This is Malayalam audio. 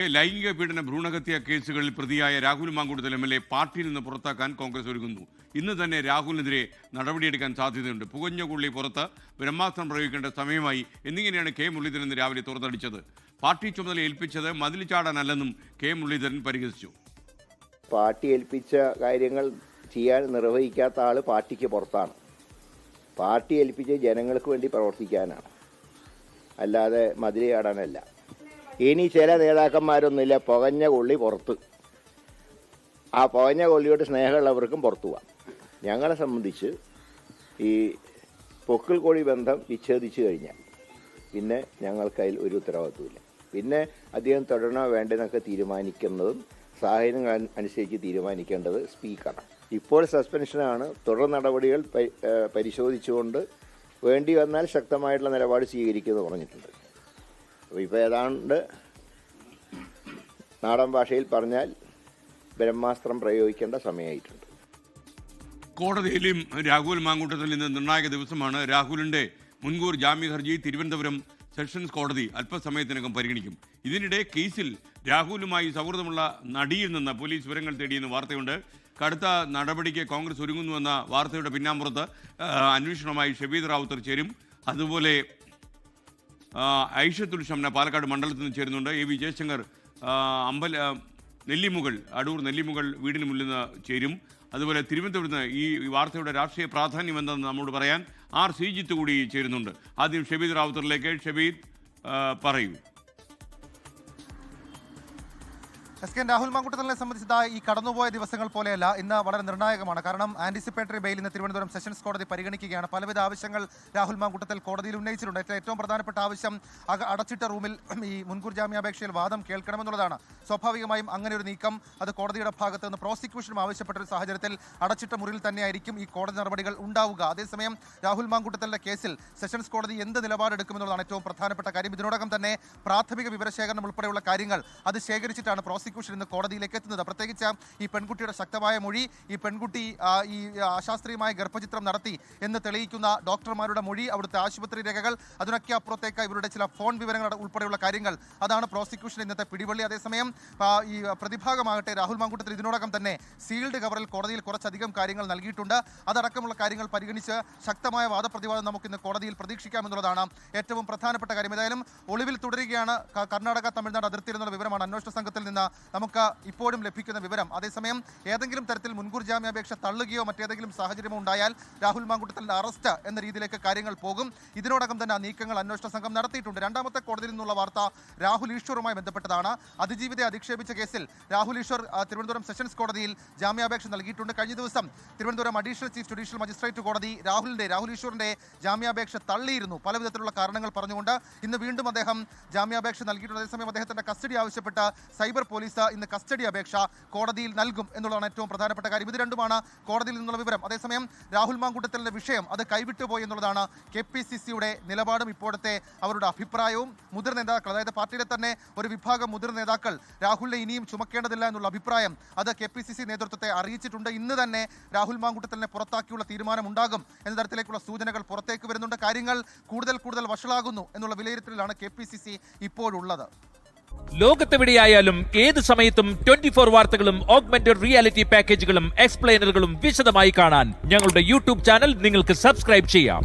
ലൈംഗിക പീഡന ഭ്രൂണഹത്യ കേസുകളിൽ പ്രതിയായ രാഹുൽ മാങ്കൂട്ടത്തിൽ എം.എൽ.എ പാർട്ടിയിൽ നിന്ന് പുറത്താക്കാൻ കോൺഗ്രസ് ഒരുങ്ങുന്നു. ഇന്ന് തന്നെ രാഹുലിനെതിരെ നടപടിയെടുക്കാൻ സാധ്യതയുണ്ട്. പുകഞ്ഞുകൊള്ളി പുറത്ത് ബ്രഹ്മാസ്ത്രം പ്രയോഗിക്കേണ്ട സമയമായി എന്നിങ്ങനെയാണ് കെ മുരളീധരൻ ഇന്ന് രാവിലെ തുറന്നടിച്ചത്. പാർട്ടി ചുമതല ഏൽപ്പിച്ചത് മതിൽ ചാടാനല്ലെന്നും കെ മുരളീധരൻ പരിഹസിച്ചു. പാർട്ടി ഏൽപ്പിച്ച കാര്യങ്ങൾ ചെയ്യാൻ നിർവഹിക്കാത്ത ആൾ പാർട്ടിക്ക് പുറത്താണ്. പാർട്ടി ഏൽപ്പിച്ച് ജനങ്ങൾക്ക് വേണ്ടി പ്രവർത്തിക്കാനാണ്, അല്ലാതെ മതിൽ ചാടാനല്ല. ഇനി ചില നേതാക്കന്മാരൊന്നുമില്ല, പുകഞ്ഞ കൊള്ളി പുറത്ത്. ആ പുകഞ്ഞ കൊള്ളിയോട് സ്നേഹമുള്ളവർക്കും പുറത്തു പോവാം. ഞങ്ങളെ സംബന്ധിച്ച് ഈ പൊക്കിൾ കോഴി ബന്ധം വിച്ഛേദിച്ചു കഴിഞ്ഞാൽ പിന്നെ ഞങ്ങൾക്കതിൽ ഒരു ഉത്തരവാദിത്വമില്ല. പിന്നെ അദ്ദേഹം തുടരണോ വേണ്ടെന്നൊക്കെ തീരുമാനിക്കുന്നതും സാഹചര്യങ്ങൾ അനുസരിച്ച് തീരുമാനിക്കേണ്ടത് സ്പീക്കറാണ്. ഇപ്പോൾ സസ്പെൻഷനാണ്. തുടർ നടപടികൾ പരിശോധിച്ചുകൊണ്ട് വേണ്ടി വന്നാൽ ശക്തമായിട്ടുള്ള നിലപാട് സ്വീകരിക്കുമെന്ന് പറഞ്ഞിട്ടുണ്ട്. അപ്പോൾ ഇപ്പോൾ ഏതാണ്ട് നാടൻ ഭാഷയിൽ പറഞ്ഞാൽ ബ്രഹ്മാസ്ത്രം പ്രയോഗിക്കേണ്ട സമയമായിട്ടുണ്ട്. കോടതിയിലും രാഹുൽ മാങ്കൂട്ടത്തിൽ നിന്ന് നിർണായക ദിവസമാണ്. രാഹുലിന്റെ മുൻകൂർ ജാമ്യ ഹർജി തിരുവനന്തപുരം സെഷൻസ് കോടതി അല്പസമയത്തിനകം പരിഗണിക്കും. ഇതിനിടെ കേസിൽ രാഹുലുമായി സൗഹൃദമുള്ള നടിയിൽ നിന്ന് പോലീസ് വിവരങ്ങൾ തേടിയെന്ന് വാർത്തയുണ്ട്. കടുത്ത നടപടിക്ക് കോൺഗ്രസ് ഒരുങ്ങുന്നുവെന്ന വാർത്തയുടെ പിന്നാമ്പുറത്ത് അന്വേഷണവുമായി ഷബീദ് റാവുത്തർ ചേരും. അതുപോലെ ഐഷത്തുൽ ഷംന പാലക്കാട് മണ്ഡലത്തിൽ നിന്ന് ചേരുന്നുണ്ട്. എ വി ജയശങ്കർ നെല്ലിമുകൾ അടൂർ നെല്ലിമുകൾ വീടിന് മുന്നിൽ നിന്ന് ചേരും. അതുപോലെ തിരുവനന്തപുരത്ത് നിന്ന് ഈ വാർത്തയുടെ രാഷ്ട്രീയ പ്രാധാന്യം എന്തെന്ന് നമ്മോട് പറയാൻ ആർ ശ്രീജിത്ത് കൂടി ചേരുന്നുണ്ട്. ആദ്യം ഷബീദ് റാവുത്തറിലേക്ക്. ഷബീദ്, പറയൂ. രാഹുൽ മാങ്കൂട്ടത്തിനെ സംബന്ധിച്ച് ഈ കടന്നുപോയ ദിവസങ്ങൾ പോലെയല്ല, ഇന്ന് വളരെ നിർണായകമാണ്. കാരണം ആന്റിസിപ്പേറ്ററി ബെയിൽ ഇന്ന് തിരുവനന്തപുരം സെഷൻസ് കോടതി പരിഗണിക്കുകയാണ്. പലവിധ ആവശ്യങ്ങൾ രാഹുൽ മാങ്കൂട്ടത്തിൽ കോടതിയിൽ ഉന്നയിച്ചിട്ടുണ്ട്. ഏറ്റവും പ്രധാനപ്പെട്ട ആവശ്യം അടച്ചിട്ട റൂമിൽ ഈ മുൻകൂർ ജാമ്യാപേക്ഷയിൽ വാദം കേൾക്കണമെന്നുള്ളതാണ്. സ്വാഭാവികമായും അങ്ങനെ ഒരു നീക്കം അത് കോടതിയുടെ ഭാഗത്ത് നിന്ന് പ്രോസിക്യൂഷനും ആവശ്യപ്പെട്ട ഒരു സാഹചര്യത്തിൽ അടച്ചിട്ട മുറിയിൽ തന്നെയായിരിക്കും ഈ കോടതി നടപടികൾ ഉണ്ടാവുക. അതേസമയം രാഹുൽ മാങ്കൂട്ടത്തിൻ്റെ കേസിൽ സെഷൻസ് കോടതി എന്ത് നിലപാടെടുക്കുമെന്നുള്ളതാണ് ഏറ്റവും പ്രധാനപ്പെട്ട കാര്യം. ഇതിനോടകം തന്നെ പ്രാഥമിക വിവരശേഖരണം ഉൾപ്പെടെയുള്ള കാര്യങ്ങൾ അത് ശേഖരിച്ചിട്ടാണ് പ്രോസിക്യൂഷൻ ഇന്ന് കോടതിയിലേക്ക് എത്തുന്നത്. പ്രത്യേകിച്ച് ഈ പെൺകുട്ടിയുടെ ശക്തമായ മൊഴി, ഈ പെൺകുട്ടി ഈ അശാസ്ത്രീയമായ ഗർഭചിത്രം നടത്തി എന്ന് തെളിയിക്കുന്ന ഡോക്ടർമാരുടെ മൊഴി, അവിടുത്തെ ആശുപത്രി രേഖകൾ, അതിനൊക്കെ അപ്പുറത്തേക്ക് ഇവരുടെ ചില ഫോൺ വിവരങ്ങൾ ഉൾപ്പെടെയുള്ള കാര്യങ്ങൾ, അതാണ് പ്രോസിക്യൂഷൻ ഇന്നത്തെ പിടിവള്ളി. അതേസമയം ഈ പ്രതിഭാഗമാകട്ടെ രാഹുൽ മാങ്കൂട്ടത്തിൽ ഇതിനോടകം തന്നെ സീൽഡ് കവറിൽ കോടതിയിൽ കുറച്ചധികം കാര്യങ്ങൾ നൽകിയിട്ടുണ്ട്. അതടക്കമുള്ള കാര്യങ്ങൾ പരിഗണിച്ച് ശക്തമായ വാദപ്രതിവാദം നമുക്കിന്ന് കോടതിയിൽ പ്രതീക്ഷിക്കാമെന്നുള്ളതാണ് ഏറ്റവും പ്രധാനപ്പെട്ട കാര്യം. ഏതായാലും ഒളിവിൽ തുടരുകയാണ് കർണാടക തമിഴ്നാട് അതിർത്തിയിലുള്ള വിവരമാണ് അന്വേഷണ സംഘത്തിൽ നിന്ന് നമുക്ക് ഇപ്പോഴും ലഭിക്കുന്ന വിവരം. അതേസമയം ഏതെങ്കിലും തരത്തിൽ മുൻകൂർ ജാമ്യാപേക്ഷ തള്ളുകയോ മറ്റേതെങ്കിലും സാഹചര്യമോ ഉണ്ടായാൽ രാഹുൽ മാങ്കൂട്ടത്തിൻ്റെ അറസ്റ്റ് എന്ന രീതിയിലേക്ക് കാര്യങ്ങൾ പോകും. ഇതിനോടകം തന്നെ നീക്കങ്ങൾ അന്വേഷണ സംഘം നടത്തിയിട്ടുണ്ട്. രണ്ടാമത്തെ കോടതിയിൽ നിന്നുള്ള വാർത്ത രാഹുൽ ഈശ്വറുമായി ബന്ധപ്പെട്ടതാണ്. അതിജീവിതയെ അധിക്ഷേപിച്ച കേസിൽ രാഹുൽ ഈശ്വർ തിരുവനന്തപുരം സെഷൻസ് കോടതിയിൽ ജാമ്യാപേക്ഷ നൽകിയിട്ടുണ്ട്. കഴിഞ്ഞ ദിവസം Thiruvananthapuram additional chief judicial magistrate കോടതി രാഹുൽ ഈശ്വറിന്റെ ജാമ്യാപേക്ഷ തള്ളിയിരുന്നു, പലവിധത്തിലുള്ള കാരണങ്ങൾ പറഞ്ഞുകൊണ്ട്. ഇന്ന് വീണ്ടും അദ്ദേഹം ജാമ്യാപേക്ഷ നൽകിയിട്ടുണ്ട്. അതേസമയം അദ്ദേഹത്തിന്റെ കസ്റ്റഡി ആവശ്യപ്പെട്ട് സൈബർ പോലീസ് ഇന്ന് കസ്റ്റഡി അപേക്ഷ കോടതിയിൽ നൽകും എന്നുള്ളതാണ് ഏറ്റവും പ്രധാനപ്പെട്ട കാര്യം. ഇത് രണ്ടുമാണ് കോടതിയിൽ നിന്നുള്ള വിവരം. അതേസമയം രാഹുൽ മാങ്കൂട്ടത്തിലെ വിഷയം അത് കൈവിട്ടുപോയി എന്നുള്ളതാണ് KPCCയുടെ നിലപാടും ഇപ്പോഴത്തെ അവരുടെ അഭിപ്രായവും. മുതിർന്ന നേതാക്കൾ, അതായത് പാർട്ടിയിലെ തന്നെ ഒരു വിഭാഗം മുതിർന്ന നേതാക്കൾ രാഹുലിനെ ഇനിയും ചുമക്കേണ്ടതില്ല എന്നുള്ള അഭിപ്രായം അത് KPCC നേതൃത്വത്തെ അറിയിച്ചിട്ടുണ്ട്. ഇന്ന് തന്നെ രാഹുൽ മാങ്കൂട്ടത്തിനെ പുറത്താക്കിയുള്ള തീരുമാനം ഉണ്ടാകും എന്ന തരത്തിലേക്കുള്ള സൂചനകൾ പുറത്തേക്ക് വരുന്നുണ്ട്. കാര്യങ്ങൾ കൂടുതൽ വഷളാകുന്നു എന്നുള്ള വിലയിരുത്തലിലാണ് KPCC ഇപ്പോഴുള്ളത്. ലോകത്തെവിടെയായാലും ഏത് സമയത്തും 24 വാർത്തകളും ഓഗ്മെന്റഡ് റിയാലിറ്റി പാക്കേജുകളും എക്സ്പ്ലെയിനറുകളും വിശദമായി കാണാൻ ഞങ്ങളുടെ യൂട്യൂബ് ചാനൽ നിങ്ങൾക്ക് സബ്സ്ക്രൈബ് ചെയ്യാം.